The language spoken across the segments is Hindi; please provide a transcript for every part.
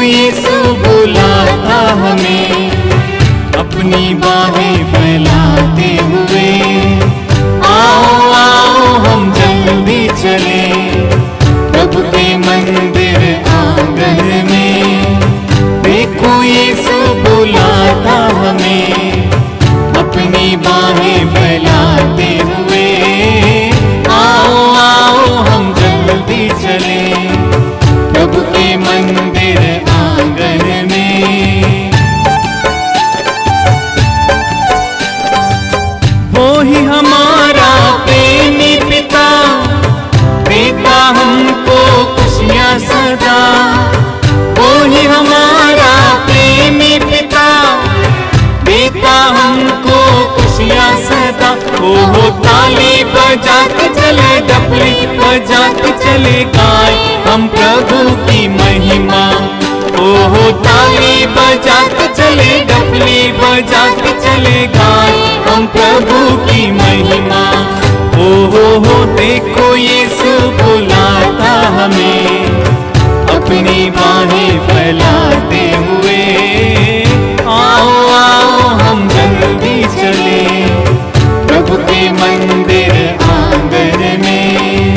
यीशु बुलाता हमें अपनी बाहें फैलाते हुए। आओ आओ हम जल्दी चले प्रभु के मंदिर आंगन में। देखो यीशु बुलाता हमें अपनी बाहें फैलाते हुए। आओ आओ हम जल्दी चले प्रभु के मंदिर आंगन में। वो ही हमारा प्रेमी पिता देता हमको खुशियाँ सदा। वो ही हमारा प्रेमी पिता देता हमको खुशियाँ सदा। हो ताली बजा के चले डफली बजा के चले गाए हम प्रभु की महिमा। हो ताली बजा के चले डफली बजा के चले गाए हम प्रभु की महिमा। हो देखो यीशु बुलाता हमें अपनी बाहें फैलाते हुए। आओ आओ हम जल्दी चले प्रभु के मंदिर आंगन में।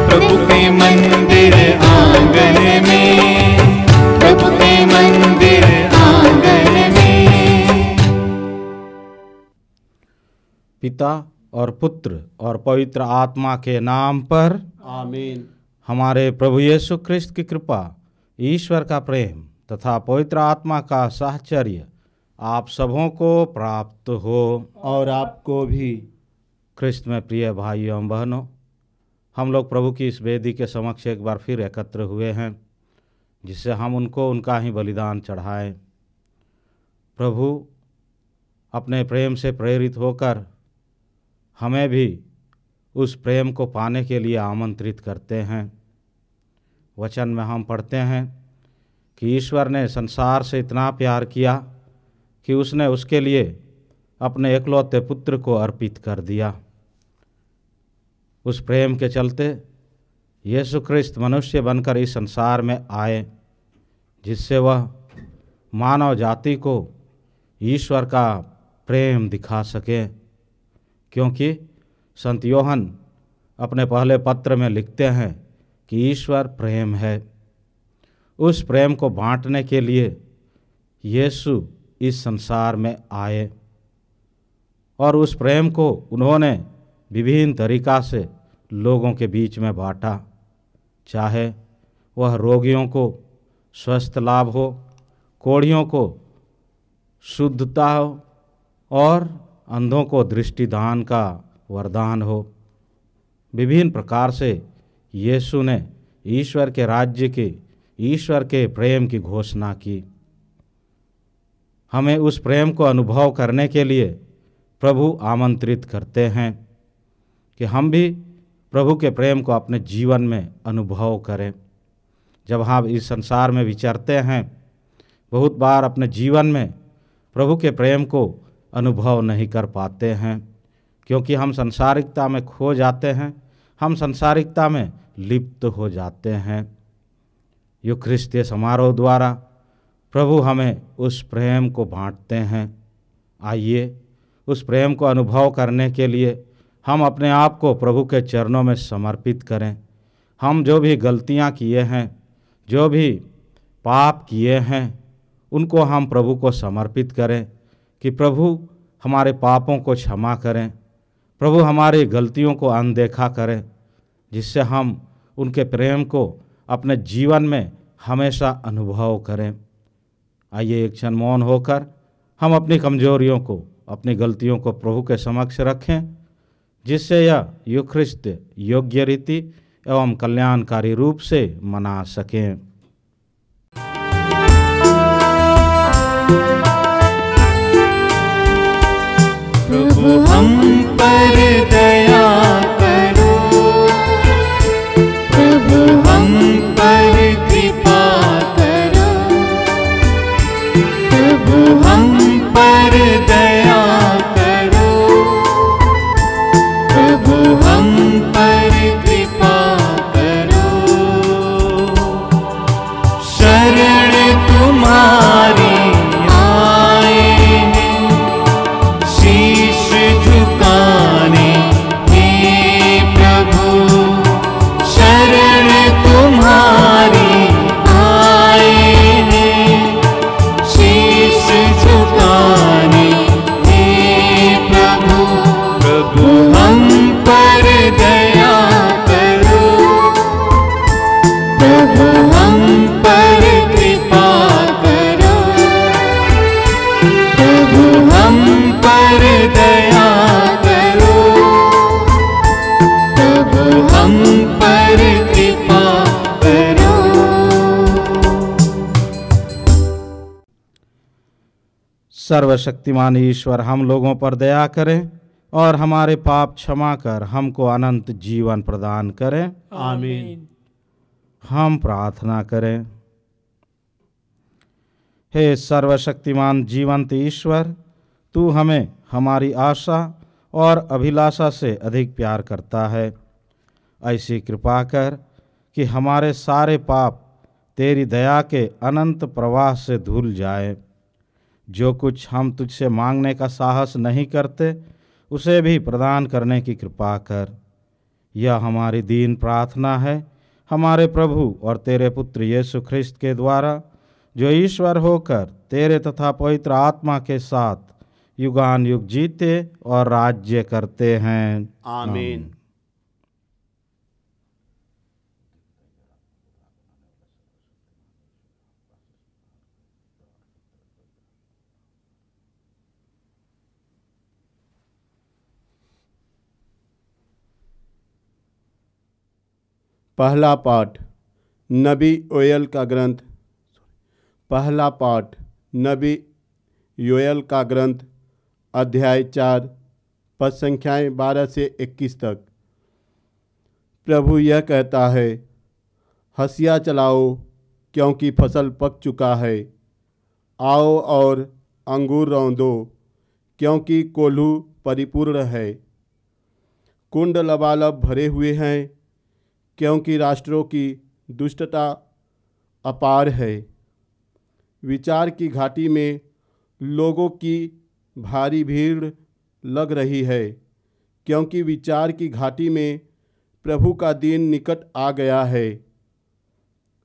प्रभु के मंदिर आंगन में। प्रभु के मंदिर आंगन में। पिता और पुत्र और पवित्र आत्मा के नाम पर आमीन। हमारे प्रभु यीशु ख्रिस्त की कृपा, ईश्वर का प्रेम तथा पवित्र आत्मा का साहचर्य आप सबों को प्राप्त हो। और आपको भी। ख्रिस्त में प्रिय भाइयों एवं बहनों, हम लोग प्रभु की इस वेदी के समक्ष एक बार फिर एकत्र हुए हैं, जिससे हम उनको उनका ही बलिदान चढ़ाएं। प्रभु अपने प्रेम से प्रेरित होकर हमें भी उस प्रेम को पाने के लिए आमंत्रित करते हैं। वचन में हम पढ़ते हैं कि ईश्वर ने संसार से इतना प्यार किया कि उसने उसके लिए अपने एकलौते पुत्र को अर्पित कर दिया। उस प्रेम के चलते यीशु ख्रिस्त मनुष्य बनकर इस संसार में आए, जिससे वह मानव जाति को ईश्वर का प्रेम दिखा सके। क्योंकि संत योहन अपने पहले पत्र में लिखते हैं कि ईश्वर प्रेम है। उस प्रेम को बांटने के लिए यीशु इस संसार में आए और उस प्रेम को उन्होंने विभिन्न तरीक़ा से लोगों के बीच में बांटा। चाहे वह रोगियों को स्वस्थ लाभ हो, कोढ़ियों को शुद्धता हो और अंधों को दृष्टिदान का वरदान हो। विभिन्न प्रकार से यीशु ने ईश्वर के राज्य के, ईश्वर के प्रेम की घोषणा की। हमें उस प्रेम को अनुभव करने के लिए प्रभु आमंत्रित करते हैं कि हम भी प्रभु के प्रेम को अपने जीवन में अनुभव करें। जब हम इस संसार में विचरते हैं, बहुत बार अपने जीवन में प्रभु के प्रेम को अनुभव नहीं कर पाते हैं, क्योंकि हम संसारिकता में खो जाते हैं, हम संसारिकता में लिप्त हो जाते हैं। यूखरिस्तीय समारोह द्वारा प्रभु हमें उस प्रेम को बांटते हैं। आइए उस प्रेम को अनुभव करने के लिए हम अपने आप को प्रभु के चरणों में समर्पित करें। हम जो भी गलतियां किए हैं, जो भी पाप किए हैं, उनको हम प्रभु को समर्पित करें कि प्रभु हमारे पापों को क्षमा करें, प्रभु हमारी गलतियों को अनदेखा करें, जिससे हम उनके प्रेम को अपने जीवन में हमेशा अनुभव करें। आइए एक क्षण मौन होकर हम अपनी कमजोरियों को, अपनी गलतियों को प्रभु के समक्ष रखें, जिससे यह यूखरिस्त योग्य रीति एवं कल्याणकारी रूप से मना सकें। प्रभु हम पर दया करो, प्रभु हम पर कृपा करो, प्रभु हम पर दया करो, प्रभु हम पर कृपा करो। शरण सर्वशक्तिमान ईश्वर हम लोगों पर दया करें और हमारे पाप क्षमा कर हमको अनंत जीवन प्रदान करें। आमीन। हम प्रार्थना करें। हे सर्वशक्तिमान जीवंत ईश्वर, तू हमें हमारी आशा और अभिलाषा से अधिक प्यार करता है। ऐसी कृपा कर कि हमारे सारे पाप तेरी दया के अनंत प्रवाह से धुल जाए। जो कुछ हम तुझसे मांगने का साहस नहीं करते उसे भी प्रदान करने की कृपा कर। यह हमारी दीन प्रार्थना है हमारे प्रभु और तेरे पुत्र यीशु ख्रिस्त के द्वारा, जो ईश्वर होकर तेरे तथा पवित्र आत्मा के साथ युगान युग जीते और राज्य करते हैं। आमीन। पहला पाठ नबी योएल का ग्रंथ। पहला पाठ नबी योएल का ग्रंथ, अध्याय 4, पद संख्याएँ 12 से 21 तक। प्रभु यह कहता है, हंसिया चलाओ क्योंकि फसल पक चुका है। आओ और अंगूर रौंदो क्योंकि कोल्हू परिपूर्ण है। कुंड लबालब भरे हुए हैं क्योंकि राष्ट्रों की दुष्टता अपार है। विचार की घाटी में लोगों की भारी भीड़ लग रही है क्योंकि विचार की घाटी में प्रभु का दिन निकट आ गया है।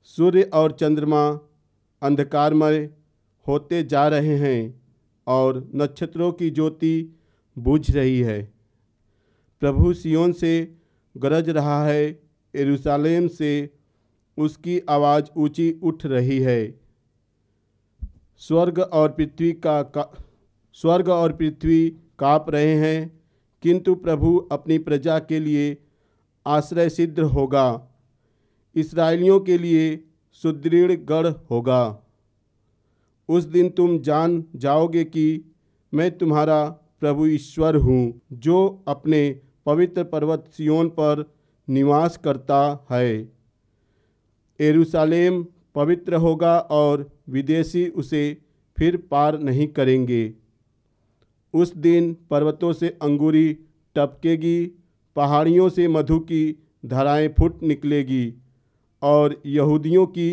सूर्य और चंद्रमा अंधकारमय होते जा रहे हैं और नक्षत्रों की ज्योति बुझ रही है। प्रभु सियोन से गरज रहा है, यरूशलेम से उसकी आवाज़ ऊंची उठ रही है। स्वर्ग और पृथ्वी काँप रहे हैं, किंतु प्रभु अपनी प्रजा के लिए आश्रय सिद्ध होगा, इस्राएलियों के लिए सुदृढ़ गढ़ होगा। उस दिन तुम जान जाओगे कि मैं तुम्हारा प्रभु ईश्वर हूँ, जो अपने पवित्र पर्वत सियोन पर निवास करता है। यरूशलेम पवित्र होगा और विदेशी उसे फिर पार नहीं करेंगे। उस दिन पर्वतों से अंगूरी टपकेगी, पहाड़ियों से मधु की धाराएं फूट निकलेगी और यहूदियों की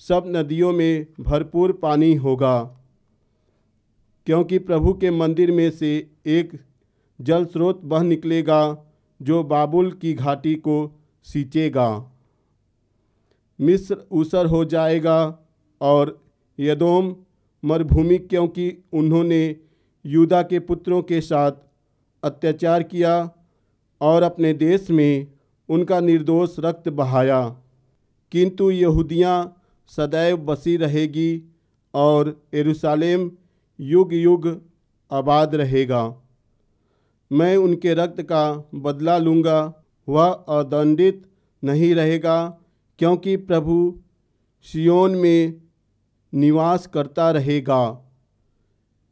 सब नदियों में भरपूर पानी होगा, क्योंकि प्रभु के मंदिर में से एक जल स्रोत बह निकलेगा जो बाबुल की घाटी को सींचेगा। मिस्र ऊसर हो जाएगा और यदोम मरुभूमि, क्योंकि उन्होंने यूदा के पुत्रों के साथ अत्याचार किया और अपने देश में उनका निर्दोष रक्त बहाया। किंतु यहूदियाँ सदैव बसी रहेगी और यरूशलेम युग युग आबाद रहेगा। मैं उनके रक्त का बदला लूँगा, वह अदंडित नहीं रहेगा, क्योंकि प्रभु सियोन में निवास करता रहेगा।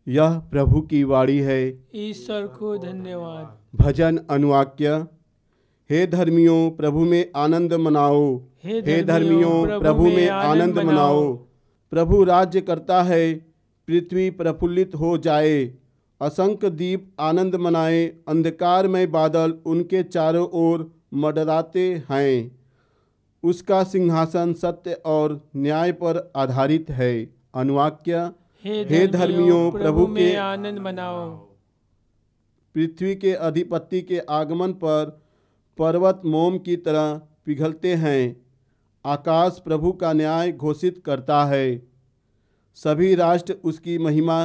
यह प्रभु की वाणी है। ईश्वर को धन्यवाद। भजन अनुवाक्य। हे धर्मियों, प्रभु में आनंद मनाओ। हे धर्मियों, प्रभु में आनंद मनाओ। प्रभु राज्य करता है, पृथ्वी प्रफुल्लित हो जाए। असंख्य दीप आनंद मनाए, अंधकारमय बादल उनके चारों ओर मंडराते हैं। उसका सिंहासन सत्य और न्याय पर आधारित है। अनुवाक्य। हे धर्मियों, प्रभु के आनंद मनाओ। पृथ्वी के अधिपति के आगमन पर पर्वत मोम की तरह पिघलते हैं। आकाश प्रभु का न्याय घोषित करता है। सभी राष्ट्र उसकी महिमा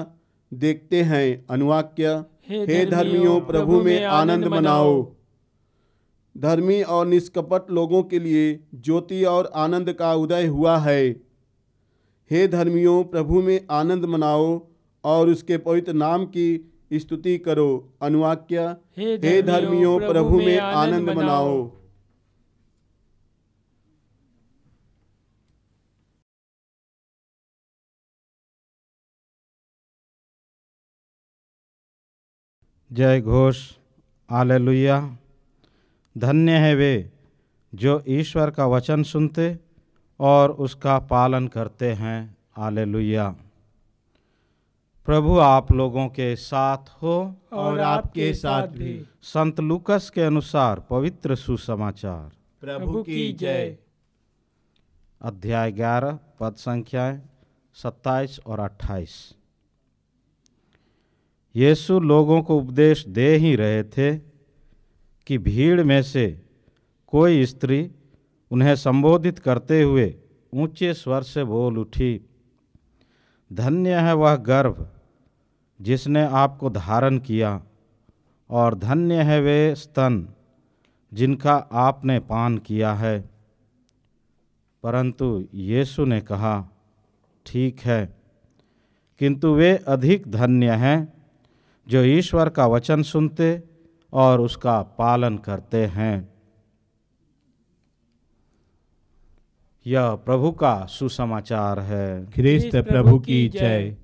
देखते हैं। अनुवाक्य। हे धर्मियों, प्रभु में आनंद मनाओ। धर्मी और निष्कपट लोगों के लिए ज्योति और आनंद का उदय हुआ है। हे धर्मियों, प्रभु में आनंद मनाओ और उसके पवित्र नाम की स्तुति करो। अनुवाक्य। हे धर्मियों, प्रभु में आनंद मनाओ। जय घोष। हालेलुया। धन्य है वे जो ईश्वर का वचन सुनते और उसका पालन करते हैं। हालेलुया। प्रभु आप लोगों के साथ हो और आपके साथ भी। संत लूकस के अनुसार पवित्र सुसमाचार। प्रभु की जय। अध्याय 11 पद संख्याएं 27 और 28। यीशु लोगों को उपदेश दे ही रहे थे कि भीड़ में से कोई स्त्री उन्हें संबोधित करते हुए ऊंचे स्वर से बोल उठी, धन्य है वह गर्भ जिसने आपको धारण किया और धन्य है वे स्तन जिनका आपने पान किया है। परंतु यीशु ने कहा, ठीक है, किंतु वे अधिक धन्य हैं जो ईश्वर का वचन सुनते और उसका पालन करते हैं। यह प्रभु का सुसमाचार है। ख्रिस्त प्रभु की जय।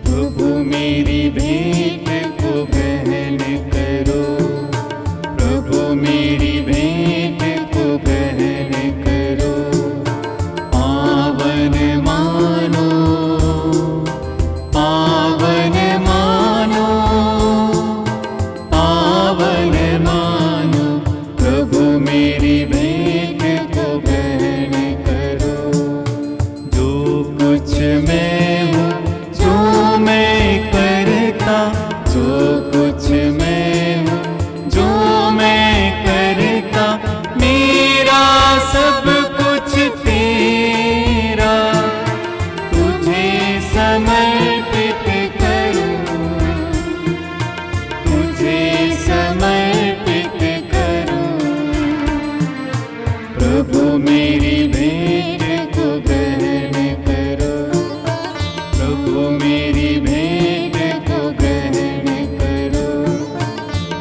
प्रभु मेरी भेंट को ग्रहण करो, प्रभु मेरी भेंट को ग्रहण करो। पावन मानो, पावन मानो, पावन मानो, प्रभु मेरी भेंट को ग्रहण करो। जो कुछ मैं हूँ, जो मैं करता, जो कुछ मैं हूँ, जो मैं करता, मेरा सब कुछ तेरा, तुझे समर्पित करूँ, तुझे समर्पित करूँ। प्रभु मेरी भेंट को ग्रहण करो, प्रभु मेरी भेंट को ग्रहण करो।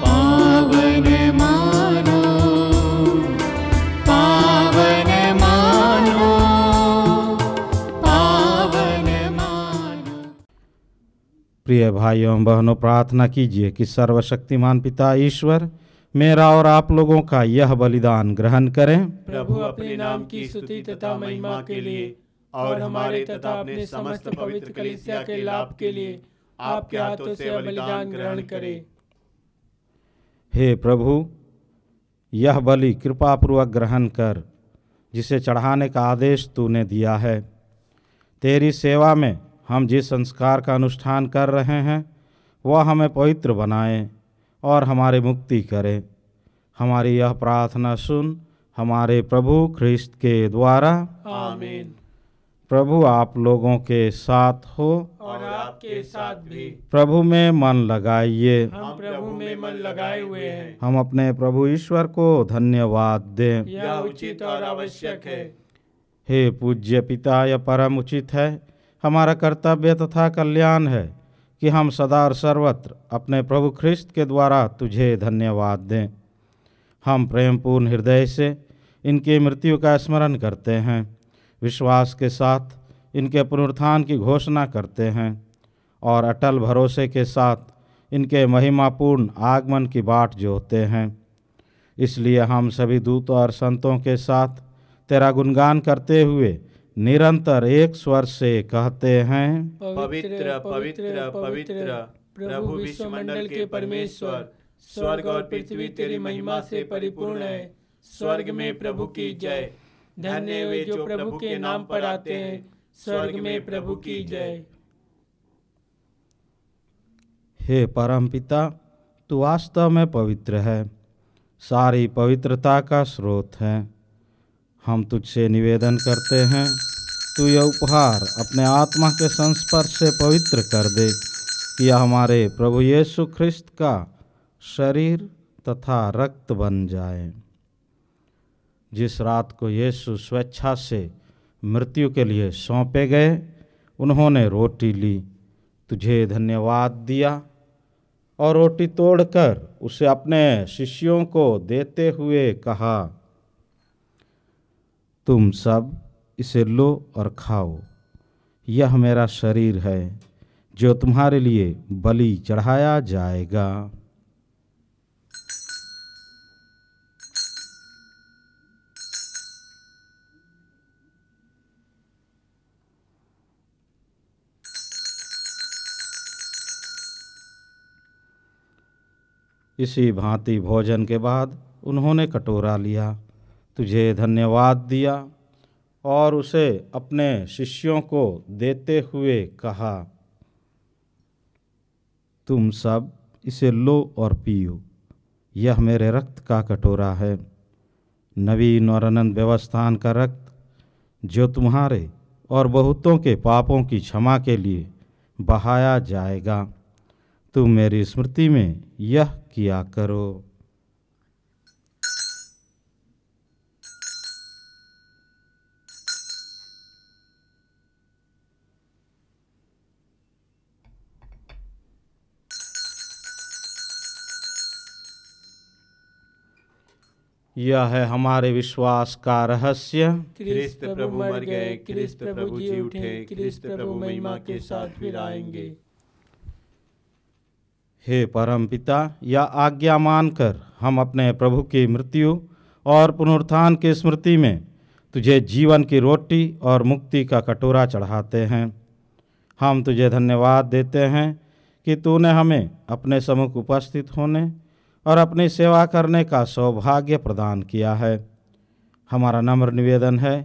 पावन मानो, पावन मानो, पावन मानो। प्रिय भाइयों एवं बहनों, प्रार्थना कीजिए कि सर्वशक्तिमान पिता ईश्वर मेरा और आप लोगों का यह बलिदान ग्रहण करें। प्रभु अपने नाम की स्तुति तथा महिमा के लिए और हमारे तथा अपने समस्त पवित्र कलीसिया के लाभ के लिए आपके हाथों से यह बलिदान ग्रहण करे। हे प्रभु, यह बलि कृपापूर्वक ग्रहण कर, जिसे चढ़ाने का आदेश तूने दिया है। तेरी सेवा में हम जिस संस्कार का अनुष्ठान कर रहे हैं वह हमें पवित्र बनाए और हमारी मुक्ति करे। हमारी यह प्रार्थना सुन हमारे प्रभु ख्रिस्त के द्वारा। आमीन। प्रभु आप लोगों के साथ हो और आपके साथ भी। प्रभु में मन लगाइए। हम प्रभु में मन लगाए हुए हैं। हम अपने प्रभु ईश्वर को धन्यवाद दें। यह उचित और आवश्यक है। हे पूज्य पिता, यह परम उचित है, हमारा कर्तव्य तथा कल्याण है कि हम सदा और सर्वत्र अपने प्रभु ख्रिस्त के द्वारा तुझे धन्यवाद दें। हम प्रेमपूर्ण हृदय से इनकी मृत्यु का स्मरण करते हैं, विश्वास के साथ इनके पुनरुत्थान की घोषणा करते हैं और अटल भरोसे के साथ इनके महिमापूर्ण आगमन की बाट जोहते हैं। इसलिए हम सभी दूतों और संतों के साथ तेरा गुणगान करते हुए निरंतर एक स्वर से कहते हैं, पवित्र पवित्र पवित्र प्रभु विश्वमंडल के परमेश्वर, स्वर्ग और पृथ्वी तेरी महिमा से परिपूर्ण है। स्वर्ग में प्रभु की जय। धन्य वे जो प्रभु के नाम पर आते हैं। स्वर्ग में प्रभु की जय। हे परमपिता, तू वास्तव में पवित्र है, सारी पवित्रता का स्रोत है। हम तुझसे निवेदन करते हैं, तू यह उपहार अपने आत्मा के संस्पर्श से पवित्र कर दे कि यह हमारे प्रभु यीशु ख्रिस्त का शरीर तथा रक्त बन जाए। जिस रात को यीशु स्वेच्छा से मृत्यु के लिए सौंपे गए, उन्होंने रोटी ली, तुझे धन्यवाद दिया और रोटी तोड़कर उसे अपने शिष्यों को देते हुए कहा, तुम सब इसे लो और खाओ, यह मेरा शरीर है जो तुम्हारे लिए बलि चढ़ाया जाएगा। इसी भांति भोजन के बाद उन्होंने कटोरा लिया, तुझे धन्यवाद दिया और उसे अपने शिष्यों को देते हुए कहा, तुम सब इसे लो और पियो, यह मेरे रक्त का कटोरा है, नवीन और अनंत व्यवस्थान का रक्त, जो तुम्हारे और बहुतों के पापों की क्षमा के लिए बहाया जाएगा। तुम मेरी स्मृति में यह किया करो। यह है हमारे विश्वास का रहस्य। क्रिस्त प्रभु मर गए, क्रिस्त प्रभु जी उठे, क्रिस्त प्रभु महिमा के साथ फिर आएंगे। हे परम पिता, यह आज्ञा मानकर हम अपने प्रभु की मृत्यु और पुनरुत्थान की स्मृति में तुझे जीवन की रोटी और मुक्ति का कटोरा चढ़ाते हैं। हम तुझे धन्यवाद देते हैं कि तूने हमें अपने सम्मुख उपस्थित होने और अपनी सेवा करने का सौभाग्य प्रदान किया है। हमारा नम्र निवेदन है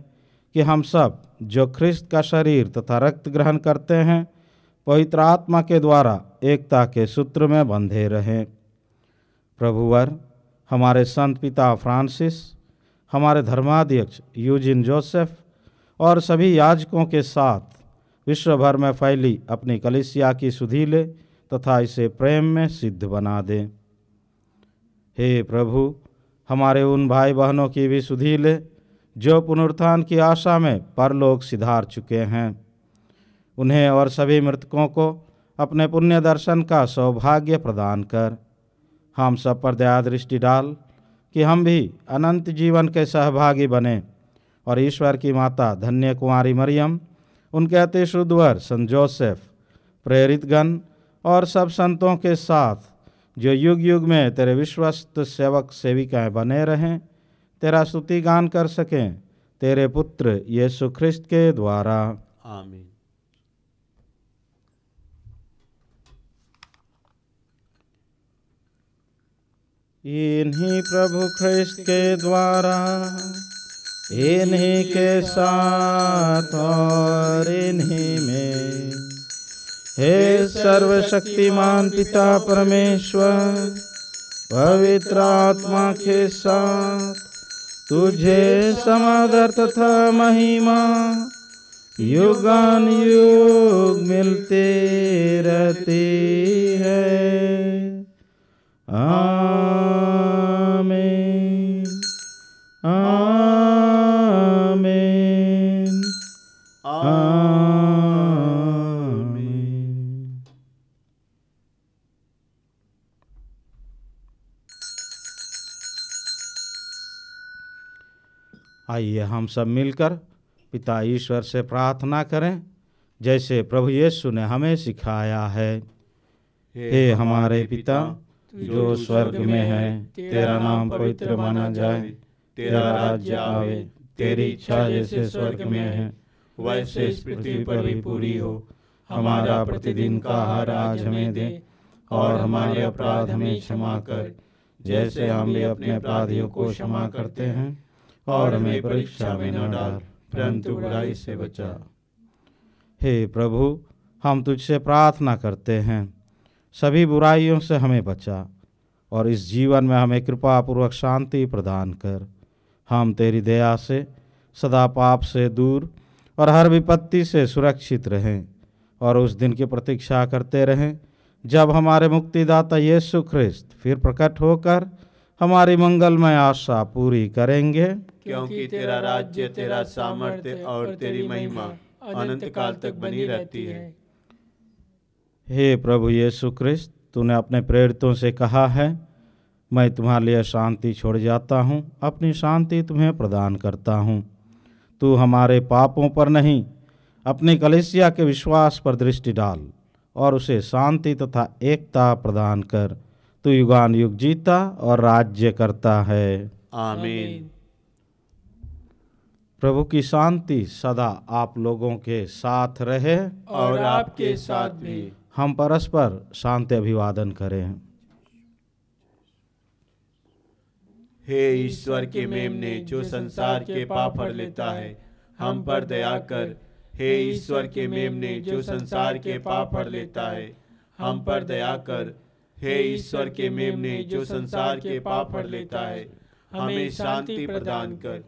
कि हम सब जो ख्रिस्त का शरीर तथा रक्त ग्रहण करते हैं, पवित्र आत्मा के द्वारा एकता के सूत्र में बंधे रहें। प्रभुवर, हमारे संत पिता फ्रांसिस, हमारे धर्माध्यक्ष यूजिन जोसेफ और सभी याजकों के साथ विश्व भर में फैली अपनी कलीसिया की सुधि ले तथा इसे प्रेम में सिद्ध बना दे। हे प्रभु, हमारे उन भाई बहनों की भी सुधि ले जो पुनरुत्थान की आशा में परलोक सिधार चुके हैं। उन्हें और सभी मृतकों को अपने पुण्य दर्शन का सौभाग्य प्रदान कर। हम सब पर दया दृष्टि डाल कि हम भी अनंत जीवन के सहभागी बने और ईश्वर की माता धन्य कुमारी मरियम, उनके अति शुद्ध वर संत जोसेफ, प्रेरितगण और सब संतों के साथ जो युग युग में तेरे विश्वस्त सेवक सेविकाएं बने रहें, तेरा स्तुति गान कर सकें, तेरे पुत्र यीशु ख्रिस्त के द्वारा। आमीन। इन्हीं प्रभु ख्रिस्त के द्वारा, इन्हीं के साथ और इन्हीं में, हे सर्वशक्तिमान पिता परमेश्वर, पवित्र आत्मा के साथ तुझे समादर तथा महिमा युगान युग मिलते रहती है। आमीन, आमीन, आमीन। आइए हम सब मिलकर पिता ईश्वर से प्रार्थना करें, जैसे प्रभु यीशु ने हमें सिखाया है। हे हमारे पिता जो स्वर्ग में है, तेरा नाम पवित्र माना जाए, तेरा राज्य आवे, तेरी इच्छा जैसे स्वर्ग में है वैसे इस पृथ्वी पर भी पूरी हो। हमारा प्रतिदिन का आहार आज हमें दे और हमारे अपराध हमें क्षमा कर, जैसे हम भी अपने अपराधियों को क्षमा करते हैं, और हमें परीक्षा में न डाल, परंतु बुराई से बचा। हे प्रभु, हम तुझसे प्रार्थना करते हैं, सभी बुराइयों से हमें बचा और इस जीवन में हमें कृपा पूर्वक शांति प्रदान कर। हम तेरी दया से सदा पाप से दूर और हर विपत्ति से सुरक्षित रहें और उस दिन की प्रतीक्षा करते रहें जब हमारे मुक्तिदाता यीशु ख्रिस्त फिर प्रकट होकर हमारी मंगलमय आशा पूरी करेंगे। क्योंकि तेरा राज्य, तेरा सामर्थ्य और तेरी महिमा अनंत काल तक बनी रहती है। हे प्रभु यीशु ख्रिस्त, तूने अपने प्रेरितों से कहा है, मैं तुम्हारे लिए शांति छोड़ जाता हूँ, अपनी शांति तुम्हें प्रदान करता हूँ। तू हमारे पापों पर नहीं, अपनी कलीसिया के विश्वास पर दृष्टि डाल और उसे शांति तथा एकता प्रदान कर। तू युगान युग जीता और राज्य करता है। आमीन। प्रभु की शांति सदा आप लोगों के साथ रहे और आपके साथ भी। हम परस्पर शांति अभिवादन करें। हे ईश्वर के मेमने जो संसार के पाप हर लेता है, हम पर दया कर। हे ईश्वर के मेमने जो संसार के पाप हर लेता है, हम पर दया कर। हे ईश्वर के मेमने जो संसार के पाप हर लेता है, हमें शांति प्रदान कर।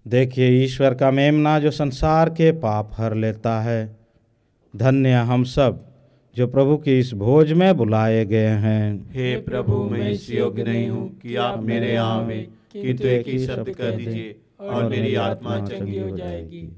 देखिए ईश्वर का मेमना जो संसार के पाप हर लेता है। धन्य हम सब जो प्रभु की इस भोज में बुलाए गए हैं। हे प्रभु, मैं इस योग्य नहीं हूँ कि आप मेरे यहाँ आवे, किंतु एक ही शब्द कह दीजिए और मेरी आत्मा चंगी हो जाएगी।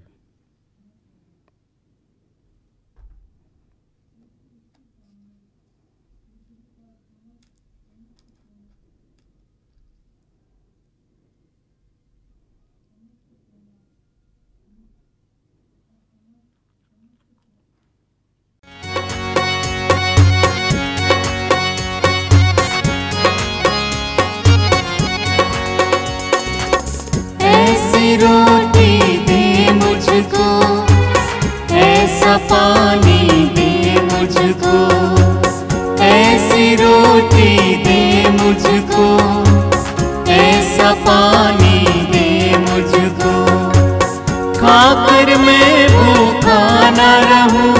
ऐसी रोटी दे मुझको, ऐसा पानी दे मुझको। ऐसी रोटी दे मुझको, ऐसा पानी दे मुझको। खाकर मैं भूखा न रहूं,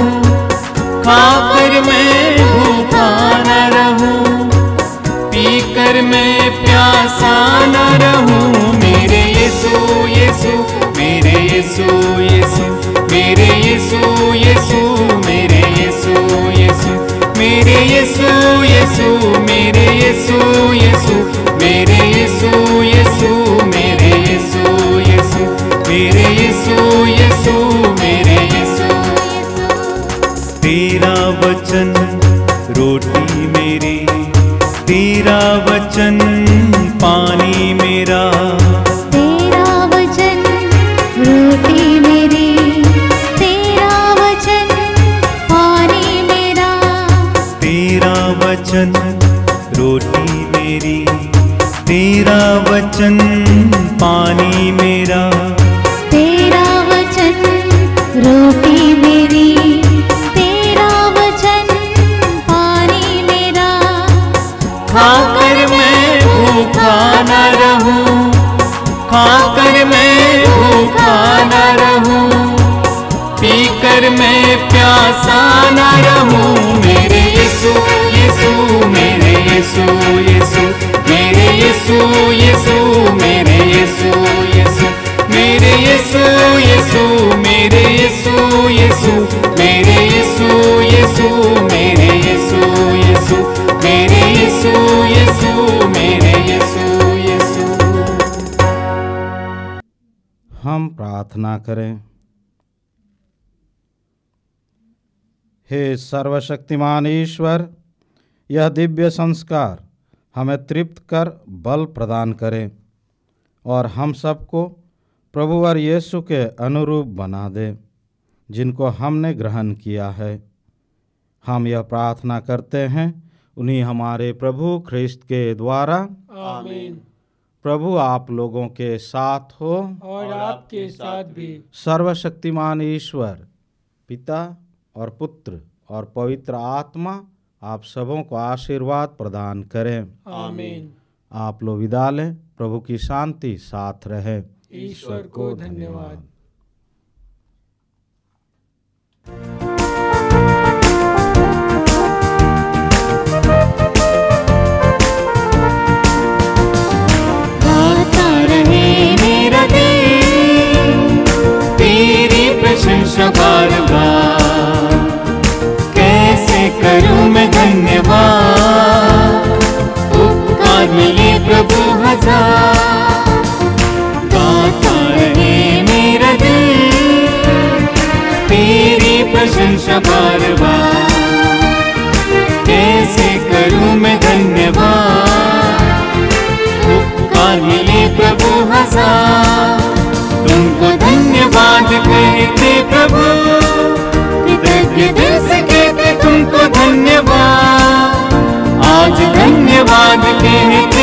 खाकर मैं भूखा न रहूं, पीकर मैं प्यासा न रहूं। मेरे यीशु यीशु, मेरे यीशु यीशु, मेरे यीशु यीशु, मेरे यीशु यीशु, मेरे यीशु यीशु, मेरे यीशु यीशु, मेरे यीशु यीशु, मेरे यीशु यीशु, मेरे यीशु यीशु, मेरे यीशु। तेरा वचन रोटी मेरी, तेरा वचन पानी मेरा। तेरा वचन रोटी मेरी, तेरा वचन पानी मेरा। तेरा वचन रोटी मेरी, तेरा वचन पानी मेरा। तेरा वचन रोटी मेरी, तेरा वचन पानी मेरा। खाकर मैं भूखा न रहूं, खाकर मैं भूखा न रहूं, पीकर मैं प्यासा न रहूं। मेरे यीशु यीशु, मेरे यीशु यीशु, मेरे यीशु यीशु, मेरे यीशु यीशु, मेरे यीशु यीशु, मेरे यीशु यीशु, मेरे यीशु यीशु, मेरे यीशु यीशु, मेरे यीशु यीशु, मेरे यीशु यीशु। हम प्रार्थना करें। हे सर्वशक्तिमान ईश्वर, यह दिव्य संस्कार हमें तृप्त कर बल प्रदान करें और हम सबको प्रभु और यीशु के अनुरूप बना दे जिनको हमने ग्रहण किया है। हम यह प्रार्थना करते हैं उन्हीं हमारे प्रभु ख्रिस्त के द्वारा। आमीन। प्रभु आप लोगों के साथ हो और आपके साथ भी। सर्वशक्तिमान ईश्वर पिता और पुत्र और पवित्र आत्मा आप सबों को आशीर्वाद प्रदान करें। आमीन। आप लोग विदा लें। प्रभु की शांति साथ रहे। ईश्वर को धन्यवाद। गाता रहे मेरा दिल तेरी प्रशंसा बार बार, मिले प्रभु हजार। गाता रहे मेरा दिल तेरी प्रशंसा बार बार। कैसे करूं मैं धन्यवाद, उपकार मिले प्रभु हजार। तुमको धन्यवाद कहते प्रभु, कृतज्ञ दिल से कहते तुमको धन्यवाद। आज धन्यवाद कहते